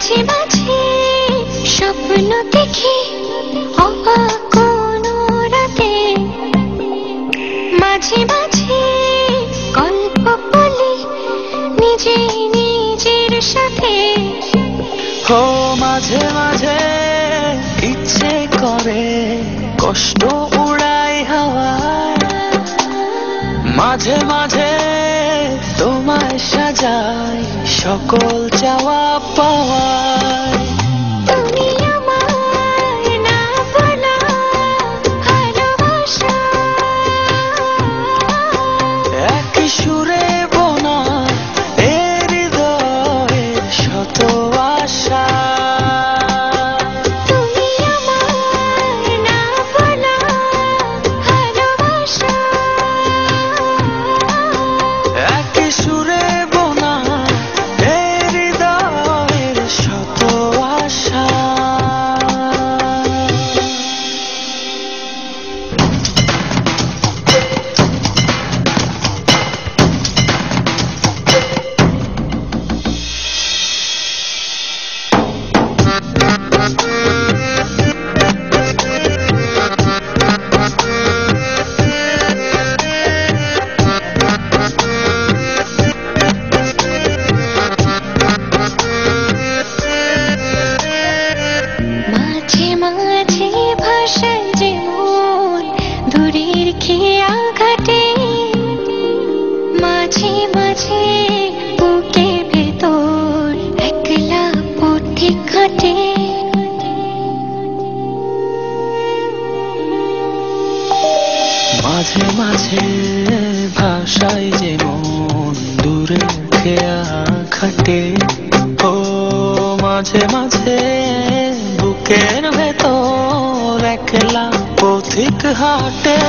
মাঝে মাঝে স্বপ্ন দেখি অবাক কোনো রাতে, মাঝে মাঝে গল্প বলি নিজে নিজের সাথে। ও মাঝে মাঝে ইচ্ছে করে কষ্ট উড়াই হাওয়ায়, মাঝে মাঝে তোমায় সাজাই সকল চাওয়া পাওয়ায়। তুমি আমার না বলা ভালোবাসা, এক সুরে বোনা এ হৃদয়ের শত আশা। তুমি আমার না বলা ভালোবাসা, এক সুরে বোনা এ হৃদয়ের শত আশা। মাঝে মাঝে ভাষায় যে মন দূরের খেয়া ঘাটে, মাঝে মাঝে বুকের ভেতর একলা পথে কাটে। মাঝে মাঝে ভাষায় যে মন দূরে খেয়া খাটে, ও মাঝে মাঝে বুকের ভেতর একলা পথিক হাটে।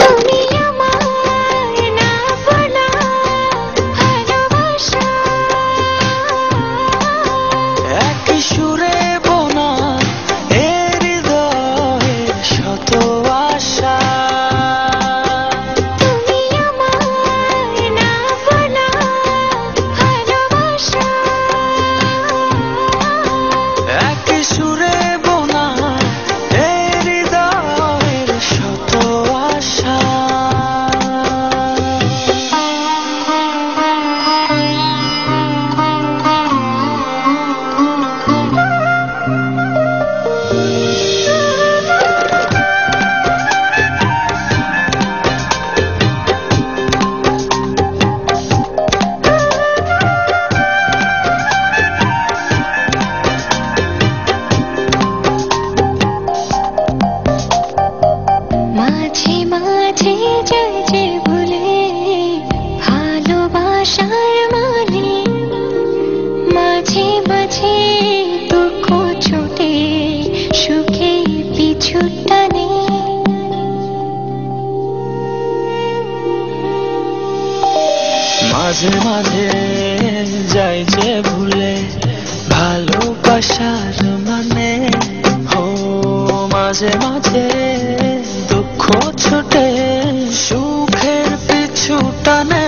তুমি আমার না বলা ভালোবাসা, এক সুরে বোনা এ হৃদয়ের শত আশা। তুমি আমার না বলা ভালোবাসা, এক সুরে বোনা এ হৃদয়ের শত আশা। মাঝে মাঝে যায় যে ভুলে ভালোবাসার মানে, মাঝে মাঝে দুঃখ ছুটে সুখে পিছু টানে। মাঝে মাঝে যাই যে ভুলে ভালোবাসার মানে, ও মাঝে মাঝে দুঃখ ছুটে সুখের পিছু টানে।